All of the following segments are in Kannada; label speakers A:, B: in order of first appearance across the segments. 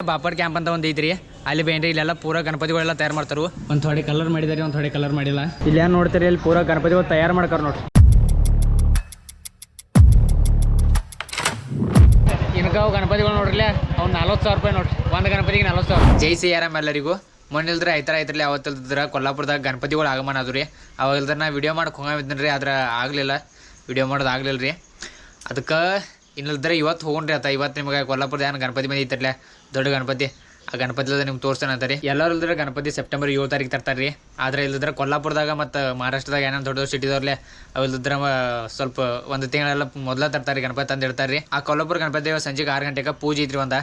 A: ಬಾಪಡ್ ಕ್ಯಾಂಪ್ ಅಂತ ಒಂದು ಐತ್ರಿ. ಅಲ್ಲಿ ಬೇನ್ರಿ ಇಲ್ಲೆಲ್ಲ ಪೂರ ಗಣಪತಿಗಳೆಲ್ಲ ತಯಾರು ಮಾಡ್ತಾರು. ಒಂದು ಥೋಡೆ ಕಲರ್ ಮಾಡಿದಾರೆ, ಒಂದು ಥೋಡೆ ಕಲರ್ ಮಾಡಿಲ್ಲ. ಇಲ್ಲಿ ಏನು ನೋಡ್ತೀರಿ, ಇಲ್ಲಿ ಪೂರ ಗಣಪತಿಗಳು ತಯಾರು ಮಾಡ್ತಾರೆ ನೋಡ್ರಿ. ಇನ್ಕಾವು ಗಣಪತಿಗಳು ನೋಡ್ರಿ, ಅವ್ನು 40,000 ರೂಪಾಯಿ ನೋಡ್ರಿ. ಒಂದು ಗಣಪತಿಗೆ 40,000. ಜೈ ಸಿಯಾರಾಮ್ ಎಲ್ಲರಿಗೂ. ಮೊನ್ನಿಲ್ದ್ರೆ ಐತರಲ್ಲ ಅವತ್ತಿಲ್ದ್ರ ಕೊಲ್ಲಾಪುರದಾಗ ಗಣಪತಿಗಳು ಆಗಮನ ಅದು ರೀ. ಅವಾಗ ಇಲ್ದ್ರೆ ನಾ ವಿಡಿಯೋ ಮಾಡಕ್ಕೆ ಹೋಗಿದ್ದೀನಿ ರೀ, ಆದ್ರೆ ಆಗಲಿಲ್ಲ, ವಿಡಿಯೋ ಮಾಡೋದು ಆಗಲಿಲ್ಲ ರೀ. ಅದಕ್ಕೆ ಇನ್ನಿಲ್ದ್ರೆ ಇವತ್ತು ಹೋಗೋಣ್ರಿ ಆತ. ಇವತ್ತು ನಿಮಗೆ ಕೊಲ್ಲಾಪುರದ ಏನು ಗಣಪತಿ ಬಂದು ಐತರ್ಲೆ ದೊಡ್ಡ ಗಣಪತಿ, ಆ ಗಣಪತಿ ನಿಮ್ಗೆ ತೋರಿಸ್ತಾನೆ ಅಂತಾರೆ. ಎಲ್ಲರೂ ಇಲ್ದ್ರೆ ಗಣಪತಿ ಸೆಪ್ಟೆಂಬರ್ 7 ತಾರೀಕು ತರ್ತಾರೆ ರೀ. ಆದರೆ ಇಲ್ದಿದ್ರೆ ಕೊಲ್ಲಾಪುರದಾಗ ಮತ್ತು ಮಹಾರಾಷ್ಟ್ರದಾಗ ಏನೇನು ದೊಡ್ಡ ದೊಡ್ಡ ಸಿಟಿದವ್ರಲ್ಲೇ ಅವು ಇಲ್ದಿದ್ರೆ ಸ್ವಲ್ಪ ಒಂದು ತಿಂಗಳೆಲ್ಲ ಮೊದಲ ತರ್ತಾರೆ ಗಣಪತಿ ತಂದು ಇಡ್ತಾರೆ ರೀ. ಆ ಕೊಲ್ಲಾಪುರ ಗಣಪತಿ ಸಂಜೆಗೆ 6 ಗಂಟೆಗೆ ಪೂಜೆ ಐತ್ರಿ ಒಂದು.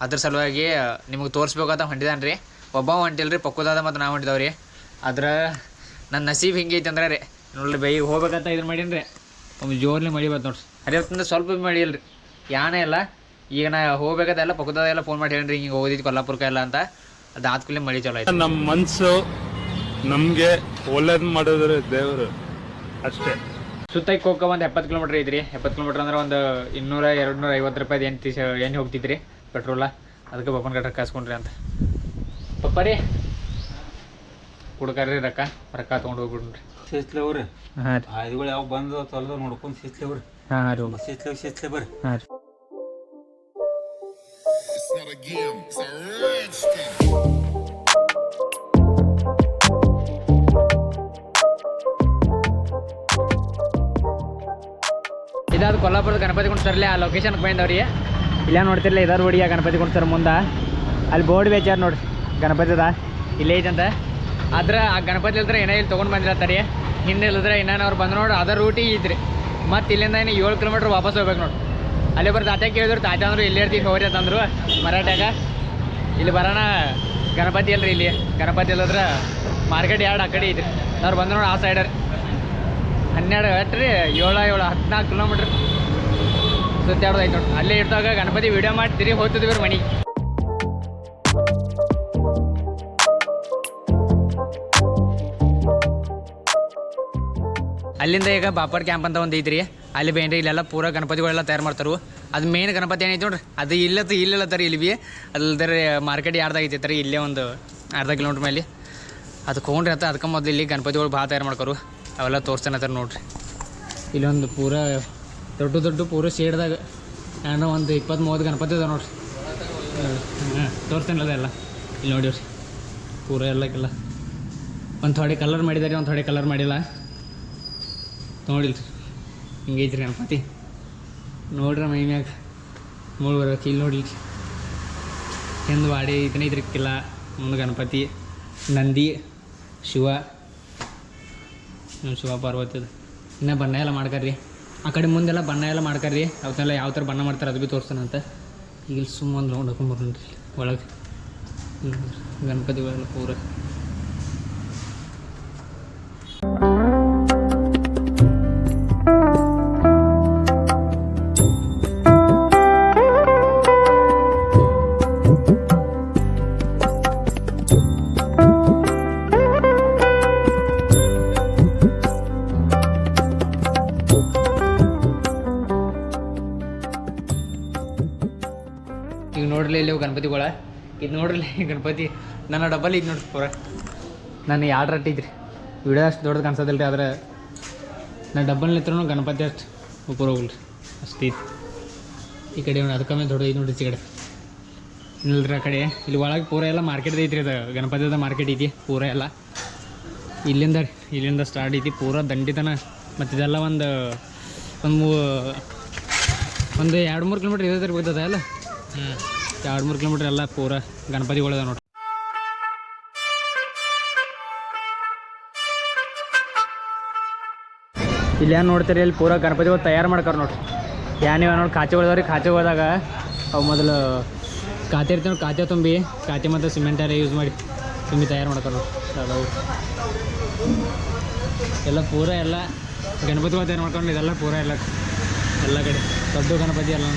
A: ಅದ್ರ ಸಲುವಾಗಿ ನಿಮಗೆ ತೋರಿಸ್ಬೇಕಂತ ಹೊಂಟಿದ್ದಾನೆ ರೀ. ಒಬ್ಬ ಹೊಂಟಿಲ್ಲ ರೀ, ಪಕ್ಕದಾದ ಮತ್ತು ನಾವು ಹೊಂಟಿದಾವೆ ರೀ. ಆದ್ರೆ ನನ್ನ ನಸೀಬ್ ಹಿಂಗೆ ಐತೆ ಅಂದ್ರೆ ರೀ ನೋಡ್ರಿ, ಬೈ ಹೋಗ್ಬೇಕಂತ ಇದನ್ನು ಮಾಡೀನಿ ರೀ. ಒಮ್ಮೆ ಜೋರ್ಲಿ ಮಳಿ ಬಂತು ನೋಡ್ರಿ. ಅದೇ ಸ್ವಲ್ಪ ಮಳಿ ಇಲ್ಲ ರೀ, ಯಾನೇ ಇಲ್ಲ. ಈಗ ನಾ ಹೋಗ್ಬೇಕಾದೆಲ್ಲ ಪಕ್ಕದೆಲ್ಲ ಫೋನ್ ಮಾಡಿ ಹೇಳ್ರಿ ಹಿಂಗೆ ಹೋಗಿದ್ದು ಕೊಲ್ಲಾಪುರಕ್ಕೆ ಎಲ್ಲ ಅಂತ. ಅದು ಆದ್ಕೂಲೆ ಮಳಿ ಚಲೋ ಆಯ್ತು.
B: ನಮ್ಮ ಮನಸ್ಸು ನಮಗೆ ಒಳ್ಳೇದು ಮಾಡಿದ್ರೆ ದೇವರು ಅಷ್ಟೇ.
A: ಸುತ್ತಕ್ಕೆ ಹೋಗೋ ಒಂದು 70 ಕಿಲೋಮೀಟ್ರ್ ಐತ್ರಿ. 70 ಕಿಲೋಮೀಟ್ರ್ ಅಂದ್ರೆ ಒಂದು 200-250 ರೂಪಾಯಿ ಎಣ್ಣೆ ಹೋಗ್ತಿದ್ರಿ ಪೆಟ್ರೋಲ. ಅದಕ್ಕೆ ಬಪ್ಪನ ಗಟ್ರ ಕಾಸ್ಕೊಂಡ್ರಿ ಅಂತ ಪಪ್ಪ ರೀ ಹುಡ್ಕಾರ್ರಿ ರೊಕ್ಕ ತೊಗೊಂಡು ಹೋಗ್ಬಿಡ್ರಿ.
C: ಶಿಸ್ಲೇವ್ರಿ.
A: ಹಾಂ ರೀ,
C: ಆಯ್ದುಗಳು ಯಾವ ಬಂದು ತೊಳೆದು ನೋಡ್ಕೊಂಡು ಶಿಸ್ಲೇವ್ರಿ.
A: ಹಾಂ ರೀ,
C: ಶಿಸ್ಲೆ ಬರ್ರಿ.
A: ಹಾಂ ರೀ. ಇದಾದ ಕೊಲ್ಲಾಪುರದ ಗಣಪತಿ ಕುಣಿಸ್ತಾರಲ್ಲ, ಆ ಲೊಕೇಶನ್ಗೆ ಬಂದವ್ರಿ. ಇಲ್ಲ ನೋಡ್ತಿರ್ಲಿಲ್ಲ, ಇದಾರು ಹುಡುಗಿ ಗಣಪತಿ ಕುಣಿಸ್ತಾರೆ ಮುಂದೆ. ಅಲ್ಲಿ ಬೋರ್ಡ್ ಬೇಚಾರ ನೋಡ್ರಿ ಗಣಪತಿದ ಇಲ್ಲೇ ಐತಂತ. ಆದ್ರೆ ಆ ಗಣಪತಿ ಇಲ್ದ್ರೆ ಏನೋ ಇಲ್ಲಿ ತೊಗೊಂಡು ಬಂದಿರತ್ತಾರೆ. ಹಿಂದೆ ಇಲ್ಲದ್ರೆ ಇನ್ನೇನು ಅವ್ರು ಬಂದು ನೋಡಿ ಅದರ ರೂಟಿಗೆ ಇದ್ರಿ. ಮತ್ತು ಇಲ್ಲಿಂದ ಏನು 7 ಕಿಲೋಮೀಟ್ರ್ ವಾಪಸ್ ಹೋಗ್ಬೇಕು ನೋಡಿ. ಅಲ್ಲಿ ಬರ್ದು ತಾತ ಕೇಳಿದ್ರು, ತಾತ ಅಂದರು ಇಲ್ಲಿ ಇರ್ತೀವಿ ಹೋಗ್ರಿ ಅಂತಂದ್ರು ಮರಾಠ್ಯಾಗ. ಇಲ್ಲಿ ಬರೋಣ ಗಣಪತಿ ಅಲ್ರಿ, ಇಲ್ಲಿ ಗಣಪತಿ ಇಲ್ಲದ್ರೆ ಮಾರ್ಕೆಟ್ 2 ಆ ಕಡೆ ಐತ್ರಿ. ಅವ್ರು ಬಂದು ನೋಡಿ ಆ ಸೈಡ್ 12 ಎಟ್ರಿ 14 ಕಿಲೋಮೀಟ್ರ್ ಸುತ್ತಾಡೋದು ಐತೆ ನೋಡಿ. ಅಲ್ಲೇ ಇರ್ತಾಗ ಗಣಪತಿ ವಿಡಿಯೋ ಮಾಡ್ತೀರಿ ಹೋಗ್ತಿದ್ವಿ ಮನೆ. ಅಲ್ಲಿಂದ ಈಗ ಬಾಪಡ್ ಕ್ಯಾಂಪ್ ಅಂತ ಒಂದು ಐತ್ರಿ. ಅಲ್ಲಿ ಬೇನ್ರಿ ಇಲ್ಲೆಲ್ಲ ಪೂರ ಗಣಪತಿಗಳೆಲ್ಲ ತಯಾರು ಮಾಡ್ತಾರೆ. ಅದು ಮೇನ್ ಗಣಪತಿ ಏನೈತಿ ನೋಡ್ರಿ, ಅದು ಇಲ್ಲತ್ತಾರೆ ಇಲ್ಲಿ ಭೀ. ಅಲ್ಲದ್ರೆ ಮಾರ್ಕೆಟ್ 2 ಐತೈತೆ ಇಲ್ಲೇ ಒಂದು ಅರ್ಧ ಕಿಲೋಮೀಟ್ರ್ ಮೇಲೆ. ಅದಕ್ಕೆ ಹೋಗ್ರಿ ಅಂತ. ಅದಕ್ಕೆ ಮೊದಲು ಇಲ್ಲಿ ಗಣಪತಿಗಳು ಭಾಳ ತಯಾರು ಮಾಡ್ಕೋರು. ಅವೆಲ್ಲ ತೋರಿಸ್ತಾನತ್ತಾರೆ ನೋಡ್ರಿ. ಇಲ್ಲೊಂದು ಪೂರ ದೊಡ್ಡ ಪೂರ ಶೇಡ್ದಾಗ ಏನೋ ಒಂದು 20-30 ಗಣಪತಿ ಅದ ನೋಡ್ರಿ. ಹಾಂ ತೋರಿಸ್ತೇನಲ್ಲ ಅದೆಲ್ಲ ಇಲ್ಲಿ ನೋಡಿವ್ರಿ. ಪೂರ ಎಲ್ಲಕ್ಕೆಲ್ಲ ಒಂದು ಥೋಡೆ ಕಲರ್ ಮಾಡಿದ್ದಾರೆ, ಒಂದು ಥೋಡೆ ಕಲರ್ ಮಾಡಿಲ್ಲ ನೋಡಿಲ್ರಿ. ಹಿಂಗೈತ್ರಿ ಗಣಪತಿ ನೋಡ್ರಿ. ಮೈ ಮ್ಯಾಗ ಮೂಳು ಬರ್ಬೇಕು. ಇಲ್ಲಿ ನೋಡಿಲ್ರಿ ಹಿಂದೆ ವಾಡಿ ಇದನ್ನೈತ್ರಿ ಕಿಲ್ಲ. ಮುಂದೆ ಗಣಪತಿ, ನಂದಿ, ಶಿವ ಪಾರ್ವತಿ. ಇನ್ನೂ ಬಣ್ಣ ಎಲ್ಲ ಮಾಡ್ಕರ್ರಿ. ಆ ಕಡೆ ಮುಂದೆಲ್ಲ ಬಣ್ಣ ಎಲ್ಲ ಮಾಡ್ಕರ್ರಿ. ಅವತ್ತೆಲ್ಲ ಯಾವ ಥರ ಬಣ್ಣ ಮಾಡ್ತಾರೆ ಅದು ಭೀ ತೋರಿಸ್ತಾನಂತ. ಈಗ ಇಲ್ಲಿ ಸುಮ್ಮನೆ ನೋಡ್ಕೊಂಬರ್ರಿ ಒಳಗೆ ಗಣಪತಿಗಳೆಲ್ಲ ಪೂರ. ಈಗ ನೋಡ್ರಿ ಇಲ್ಲಿ ಗಣಪತಿಗಳ. ಇದು ನೋಡ್ರಿ ಗಣಪತಿ ನನ್ನ ಡಬ್ಬಲ್ ಇದು ನೋಡ್ರಿ ಪೂರ. ನಾನು 2 ರಟ್ಟಿದ್ರಿ ವಿಡಿಯೋ ಅಷ್ಟು ದೊಡ್ಡದು ಕಾಣಿಸೋದಿಲ್ಲ ರೀ. ಆದ್ರೆ ನಾನು ಡಬ್ಬಲ್ ನಿಂತ್ರೂ ಗಣಪತಿ ಅಷ್ಟು ಉಪರ ಹೋಗಲ್ರಿ, ಅಷ್ಟು ಐತಿ. ಈ ಕಡೆ ಅದಕ್ಕೆ ಮೇಲೆ ದೊಡ್ಡ ಐದು ನೋಡ್ರಿ ಈ ಕಡೆ ಇಲ್ಲರಿ. ಆ ಕಡೆ ಇಲ್ಲಿ ಒಳಗೆ ಪೂರ ಎಲ್ಲ ಮಾರ್ಕೆಟ್ ಐತ್ರಿ. ಅದು ಗಣಪತಿದ ಮಾರ್ಕೆಟ್ ಐತಿ ಪೂರ ಎಲ್ಲ. ಇಲ್ಲಿಂದ ಸ್ಟಾರ್ಟ್ ಐತಿ ಪೂರ ದಂಡಿತನ. ಮತ್ತು ಇದೆಲ್ಲ ಒಂದು 2-3 ಕಿಲೋಮೀಟ್ರ್ ಇದೇ ಬರ್ತದ ಅಲ್ಲ. 2-3 ಕಿಲೋಮೀಟ್ರ್ ಎಲ್ಲ ಪೂರ ಗಣಪತಿಗಳದ ನೋಡ್ರಿ. ಇಲ್ಲಿ ಏನು ನೋಡ್ತೀರಿ, ಇಲ್ಲಿ ಪೂರ ಗಣಪತಿಗಳು ತಯಾರು ಮಾಡ್ತಾರೆ ನೋಡ್ರಿ. ಏನಿವ ನೋಡಿ ಕಾಚೆಗಳದಾವ್ರಿ. ಕಾಚೆಗಳದಾಗ ಅವು ಮೊದಲು ಕಾತೆ ಇರ್ತೀವಿ, ಕಾತೆ ತುಂಬಿ ಕಾತೆ ಮತ್ತು ಸಿಮೆಂಟ್ ಎಲ್ಲ ಯೂಸ್ ಮಾಡಿ ತುಂಬಿ ತಯಾರು ಮಾಡ್ತಾರೆ ನೋಡ್ರಿ. ಅದಾವು ಎಲ್ಲ ಪೂರ ಎಲ್ಲ ಗಣಪತಿಗಳು ತಯಾರು ಮಾಡ್ಕೊಂಡು ಇದೆಲ್ಲ ಪೂರ ಎಲ್ಲ ಕಡೆ ದೊಡ್ಡ ಗಣಪತಿ ಎಲ್ಲ.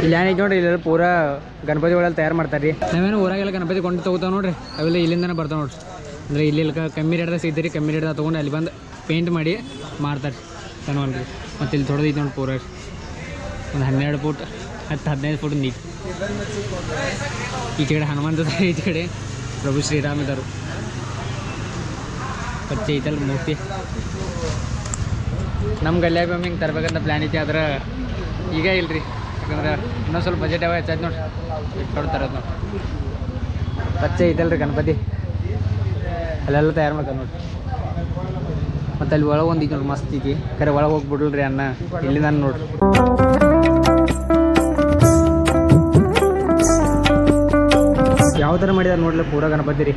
A: ಇಲ್ಲಿ ಏನೈತೆ ನೋಡ್ರಿ ಇಲ್ಲೆಲ್ಲ ಪೂರಾ ಗಣಪತಿಗಳೆಲ್ಲ ತಯಾರು ಮಾಡ್ತಾರೆ ರೀ. ನಾವೇನು ಊರಾಗೆಲ್ಲ ಗಣಪತಿ ಕೊಂಡು ತೊಗೋತಾವೆ ನೋಡ್ರಿ, ಅವೆಲ್ಲ ಇಲ್ಲಿಂದನೇ ಬರ್ತಾವೆ ನೋಡ್ರಿ. ಅಂದರೆ ಇಲ್ಲಿ ಕಮ್ಮಿ ರೇಟ್ದಾಗ ಸಿಗ್ತೀರಿ, ಕಮ್ಮಿ ರೇಟ್ದಾಗ ತೊಗೊಂಡು ಅಲ್ಲಿ ಬಂದು ಪೇಂಟ್ ಮಾಡಿ ಮಾರ್ತಾರೆ ಚೆನ್ನಾಗಿ ರೀ. ಮತ್ತು ಇಲ್ಲಿ ದೊಡ್ಡದೈತೆ ನೋಡಿ ಪೂರ ಒಂದು 12 ಫೂಟ್ 10-15 ಫೂಟ್ ನೀರು. ಈ ಕಡೆ ಹನುಮಂತದ, ಈ ಕಡೆ ಪ್ರಭು ಶ್ರೀರಾಮ್ ಇದ್ದರು. ಪಚ್ಚೆ ಐತಲ್ಲ ಮೂರ್ತಿ. ನಮ್ಮ ಗಲ್ಯಾಗ ಒಮ್ಮೆ ಹಿಂಗೆ ತರಬೇಕಂತ ಪ್ಲ್ಯಾನ್ ಐತಿ, ಆದ್ರೆ ಈಗ ಇಲ್ರಿ. ಯಾಕಂದ್ರೆ ಇನ್ನೊಂದು ಸ್ವಲ್ಪ ಬಜೆಟ್ ಯಾವ ಹೆಚ್ಚಾಯ್ತು ನೋಡ್ರಿ, ಇಟ್ಕೊಂಡು ತರೋದು ನೋಡಿ. ಪಚ್ಚೆ ಐತಲ್ರಿ ಗಣಪತಿ, ಅಲ್ಲೆಲ್ಲ ತಯಾರು ಮಾಡ್ತಾರೆ ನೋಡ್ರಿ. ಮತ್ತು ಅಲ್ಲಿ ಒಳಗೆ ಒಂದು ಐತಿ ನೋಡ್ರಿ, ಮಸ್ತ್ ಐತಿ. ಕರೆ ಒಳಗೆ ಹೋಗ್ಬಿಡ್ರಿ ಅನ್ನ, ಇಲ್ಲಿ ನಾನು ನೋಡ್ರಿ. ಯಾವ ಥರ ಮಾಡಿದಾರೆ ನೋಡ್ಲಿ ಪೂರ ಗಣಪತಿ ರೀ.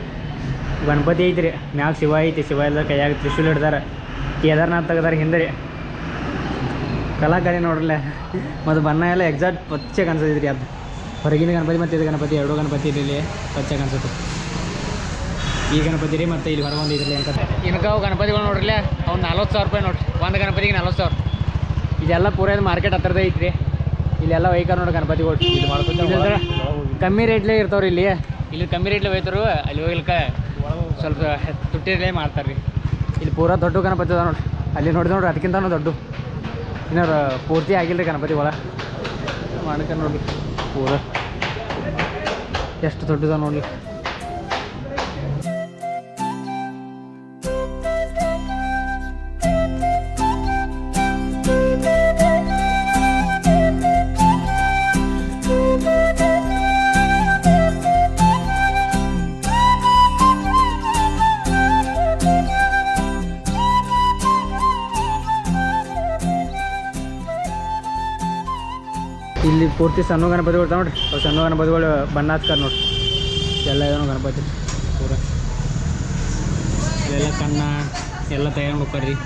A: ಗಣಪತಿ ಐತಿ ರೀ, ಮ್ಯಾಗ ಶಿವ ಐತಿ, ಶಿವ ಎಲ್ಲ ಕೈಯಾಗ ತ್ರಿಶೂಲ್ ಹಿಡ್ದಾರ. ಕೇದಾರ್ನಾಥ್ ತೆಗ್ದಾರ ಹಿಂದೆ ರೀ. ಕಲಾಕಾರಿ ನೋಡ್ರಲ್ಲ. ಮತ್ತು ಬಣ್ಣ ಎಲ್ಲ ಎಕ್ಸಾಕ್ಟ್ ಪಚ್ಚೆ ಕಾಣಿಸ್ತೈತಿ ರೀ. ಅದು ಹೊರಗಿನ ಗಣಪತಿ ಮತ್ತು ಇದು ಗಣಪತಿ ಎರಡೂ ಗಣಪತಿ ಇಲ್ಲಿ ಪಚ್ಚೆ ಕಾಣಿಸುತ್ತೆ. ಈ ಗಣಪತಿ ರೀ, ಮತ್ತು ಇಲ್ಲಿ ಹೊರಗೆ ಒಂದು ಇದ್ರಲ್ಲಿ ಅಂತ ಇನ್ಕಾವು ಗಣಪತಿಗಳು ನೋಡ್ರಲ್ಲ, ಅವ್ನು 40,000 ರೂಪಾಯಿ ನೋಡ್ರಿ. ಒಂದು ಗಣಪತಿಗೆ 40,000. ಇದೆಲ್ಲ ಪೂರ ಮಾರ್ಕೆಟ್ ಹತ್ತಿರದ ಐತ್ರಿ. ಇಲ್ಲೆಲ್ಲ ಒಯ್ಕಾರ ನೋಡ್ರಿ ಗಣಪತಿಗಳು. ಇದು ಮಾಡ್ಕೊಂಡು ಕಮ್ಮಿ ರೇಟ್ಲೇ ಇರ್ತಾವ್ರಿ ಇಲ್ಲಿ. ಇಲ್ಲಿ ಕಮ್ಮಿ ರೇಟ್ಲೇ ಒಯ್ತಾರು, ಅಲ್ಲಿ ಹೋಗ್ಲಿಕ್ಕ ಸ್ವಲ್ಪ ತುಟ್ಟಿರಲೇ ಮಾಡ್ತಾರೆ ರೀ. ಇಲ್ಲಿ ಪೂರ ದೊಡ್ಡ ಗಣಪತಿ ಅದ ನೋಡ್ರಿ, ಅಲ್ಲಿ ನೋಡಿದ್ರೆ ಅದಕ್ಕಿಂತ ದೊಡ್ಡ. ಇನ್ನೂ ಪೂರ್ತಿ ಆಗಿಲ್ಲ ರೀ ಗಣಪತಿ ಒಳ ಮಾಡ್ಕೊಂಡು ನೋಡ್ರಿ. ಪೂರ ಎಷ್ಟು ದೊಡ್ಡದ ನೋಡ್ರಿ. ಇಲ್ಲಿ ಪೂರ್ತಿ ಸಣ್ಣ ಗಣಪತಿಗಳು ಇರ್ತಾವೆ ನೋಡ್ರಿ. ಅವು ಸಣ್ಣ ಗಣಪತಿಗಳು ಬಣ್ಣ ಹಚ್ತಾರೆ ನೋಡ್ರಿ. ಎಲ್ಲ ಏನೋ ಗಣಪತಿ ಪೂರ ಅಲ್ಲೆಲ್ಲ ಕಣ್ಣ ಎಲ್ಲ ತಯಾರು ಮಾಡ್ತಾರೆ ರೀ.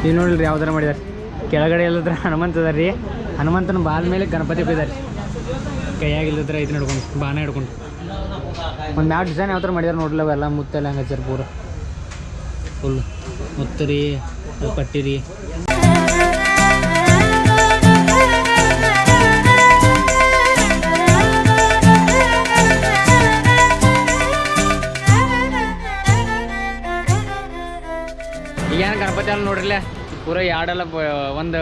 A: ಇಲ್ಲಿ ನೋಡಿಲ್ರಿ ಯಾವ ಥರ ಮಾಡಿದಾರೆ. ಕೆಳಗಡೆ ಎಲ್ಲದ್ರ ಹನುಮಂತ ಅದ ರೀ. ಹನುಮಂತನ ಬಾಲ್ ಮೇಲೆ ಗಣಪತಿ ಬಿದ್ದಾರೆ, ಕೈಯಾಗಿಲ್ಲದ್ರ ಇದು ಹಿಡ್ಕೊಂಡು ಬಾಣ ಹಿಡ್ಕೊಂಡು. ಒಂದು ಮ್ಯಾಟ್ ಡಿಸೈನ್ ಯಾವ ಥರ ಮಾಡಿದಾರೆ ನೋಡ್ಲಿ. ಅವೆಲ್ಲ ಮುತ್ತೆಲ್ಲ ಹಂಗೆ ಹಚ್ಚಾರ ಪೂರ ಫುಲ್ ಮುತ್ತು ರೀ, ಪಟ್ಟಿ ರೀ. ಈಗೇನು ಗಣಪತಿ ಅಲ್ಲಿ ನೋಡ್ರಿಲ್ಲ ಪೂರ ಎರಡೆಲ್ಲ 1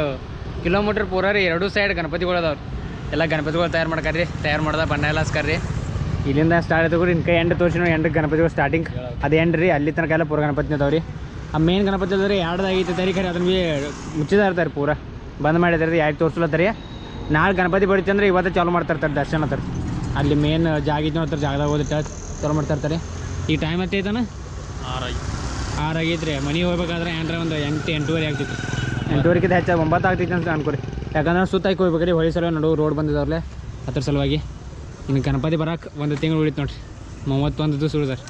A: ಕಿಲೋಮೀಟ್ರ್ ಪೂರ ರೀ 2 ಸೈಡ್ ಗಣಪತಿಗಳು ಅದಾವ್ರಿ. ಎಲ್ಲ ಗಣಪತಿಗಳು ತಯಾರು ಮಾಡ್ಕಾರ್ರಿ, ತಯಾರು ಮಾಡ್ದೆ ಬಣ್ಣ ಎಲ್ಲ ಹಚ್ಕಾರ್ರಿ. ಇಲ್ಲಿಂದ ಸ್ಟಾರ್ಟ್ ಆಯ್ತು ಇನ್ಕ ಎಂಡ್ ತೋರಿಸಿ ನಾವು 8 ಗಣಪತಿಗಳು ಸ್ಟಾರ್ಟಿಂಗ್ ಅದು ಎಂಡ್ ರೀ. ಅಲ್ಲಿ ತನಕ ಎಲ್ಲ ಪೂರ ಗಣಪತಿ ಅದಾವ್ರಿ. ಆ ಮೇನ್ ಗಣಪತಿ ಅಲ್ರಿ 2 ಆಗೈತೆ ತಾರೀಖರಿ, ಅದನ್ನ ಭೀ ಮುಚ್ಚಿದ ಇರ್ತಾರೆ, ಪೂರ ಬಂದ್ ಮಾಡಿದಾರೆ. 2 ತೋರಿಸ್ಲತ್ತಾರೆ. ನಾಳೆ ಗಣಪತಿ ಬಡಿತಿ ಅಂದ್ರೆ ಇವತ್ತು ಚಾಲು ಮಾಡ್ತಾ ದರ್ಶನ ಅಂತಾರೆ. ಅಲ್ಲಿ ಮೇನ್ ಜಾಗ ಇದ್ದು ನೋಡ್ತಾರೆ, ಜಾಗದಾಗ ಹೋದಿಟ್ಟು ಚಾಲು ಮಾಡ್ತಾ ಇರ್ತಾರೆ. ಈ ಟೈಮ್ ಐತಾನ 6 ಆಗೈತೆ ರೀ. ಮನೆಗೆ ಹೋಗ್ಬೇಕಾದ್ರೆ ಏನ್ರ ಒಂದು 8-8:30 ಆಗ್ತಿತ್ತು. 8:30 ಹೆಚ್ಚು 9 ಆಗ್ತೈತೆ ಅಂತ ಅನ್ಕೊರಿ. ಯಾಕಂದ್ರೆ ಸುತ್ತಾಕಿ ಹೋಗ್ಬೇಕ್ರಿ. ಹೊಳಿ ಸಲ ನಡು ರೋಡ್ ಬಂದಿದ್ದಾವ್ರಲ್ಲೇ, ಅದ್ರ ಸಲುವಾಗಿ. ಇನ್ನು ಗಣಪತಿ ಬರೋಕೆ 1 ತಿಂಗಳು ಉಳಿತು ನೋಡ್ರಿ. 31 ದಿವಸ ಉಳಿದಾರೆ.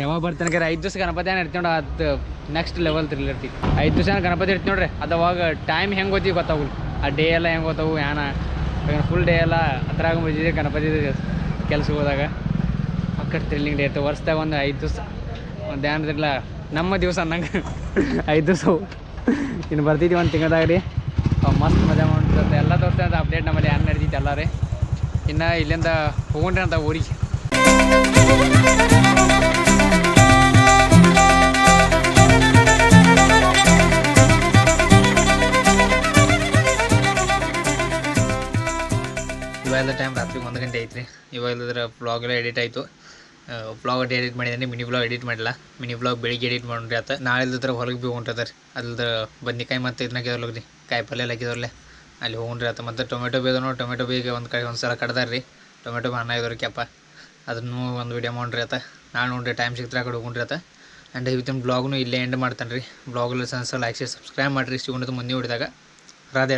A: ಯಾವಾಗ ಬರ್ತಾನೆ 5 ದಿವಸ ಗಣಪತಿ ಏನು ಇರ್ತೀವಿ ನೋಡಿ, ಅದು ನೆಕ್ಸ್ಟ್ ಲೆವೆಲ್ ಇರ್ತೀವಿ. 5 ದಿವಸ ಗಣಪತಿ ಇರ್ತೀವಿ ನೋಡ್ರಿ. ಅದು ಅವಾಗ ಟೈಮ್ ಹೆಂಗೆ ಗೊತ್ತೀವಿ ಗೊತ್ತಾಗಲ್ಲ. ಆ ಡೇ ಎಲ್ಲ ಹೆಂಗೆ ಗೊತ್ತಾವು ಫುಲ್ ಡೇ ಎಲ್ಲ ಹತ್ರಾಗ ಮುಗಿದಿದೆ ಗಣಪತಿ ಕೆಲಸ ಹೋದಾಗ. ಅಕ್ಕಡೆ ಥ್ರಿಲ್ಲಿಂಗ್ ಡೇ ಇರ್ತವೆ. ವರ್ಷದಾಗ ಒಂದು 5 ದಿವಸ ಒಂದು ಏನಿದ್ರಲ್ಲ ನಮ್ಮ ದಿವಸ ಅನ್ನಂಗೆ 5 ದಿವಸ ಇನ್ನು ಬರ್ತಿದ್ವಿ 1 ತಿಂಗಳದಾಗ ರೀ. ಮಸ್ತ್ ಮಜಾ ಮಾಡ್ತಿರುತ್ತೆ. ಎಲ್ಲ ತೋರಿಸ್ತಂತ ಅಪ್ಡೇಟ್ ನಮ್ಮಲ್ಲಿ ಏನು ನಡೀತಿ ಎಲ್ಲ ರೀ. ಇನ್ನು ಇಲ್ಲಿಂದ ಹೋಗ್ರಿ ಅಂತ ಊರಿಗೆ. ಇವಾಗ ಟೈಮ್ ರಾತ್ರಿ 1 ಗಂಟೆ ಐತ್ರಿ. ಇವಾಗ ವ್ಲಾಗ್ ಎಲ್ಲ ಎಡಿಟ್ ಆಯಿತು. ವ್ಲಾಗ್ ಎಡಿಟ್ ಮಾಡಿದ್ದೀನಿ, ಮಿನಿ ವ್ಲಾಗ್ ಎಡಿಟ್ ಮಾಡಿಲ್ಲ. ಮಿನಿ ವ್ಲಾಗ್ ಬೆಳಿಗ್ಗೆ ಎಡಿಟ್ ಮಾಡ್ರಿ ಆತ. ನಾಳೆ ಹೊರಗೆ ಭೀ ಹೊಂಟದ ರೀ. ಅಲ್ದ ಬದ್ನಿಕಾಯಿ ಮತ್ತು ಇದನ್ನ ಹಾಕಿದ್ರಲ್ಲ ರೀ, ಕಾಯಿ ಪಲ್ಯ ಹಾಕಿದವ್ರಲ್ಲೇ ಅಲ್ಲಿ ಹೋಗ್ರಿ ಆತ. ಮತ್ತು ಟೊಮೆಟೊ ಬೇದ ನೋಡಿ, ಟೊಮೆಟೊ ಬೇಗ ಒಂದು ಸಲ ಕಡ್ದಾರ ರೀ. ಟೊಮೆಟೊ ಹಣ್ಣ ಇದ್ದವ್ರಿ ಕ್ಯಾಪ, ಅದನ್ನು ಒಂದು ವೀಡಿಯೋ ಮಾಡ್ರಿ ಆತ. ನಾಳೆ ನೋಡ್ರಿ ಟೈಮ್ ಸಿಗ್ತಾರೆ ಆ ಕಡೆ ಹೋಗ್ರಿ ಆತ. ಆ್ಯಂಡ್ ಇವತ್ತಿನ ಬ್ಲಾಗ್ನು ಇಲ್ಲೇ ಎಂಡ್ ಮಾಡ್ತಾನೆ ರೀ. ಬ್ಲಾಗಲ್ಲಿ ಲೈಕ್ ಸಬ್ಸ್ಕ್ರೈಬ್ ಮಾಡಿರಿ. ಸಿಗೋದು ಮುಂದೆ ಹೊಡಿದಾಗ ರಾಧೆ ರಾಧೆ.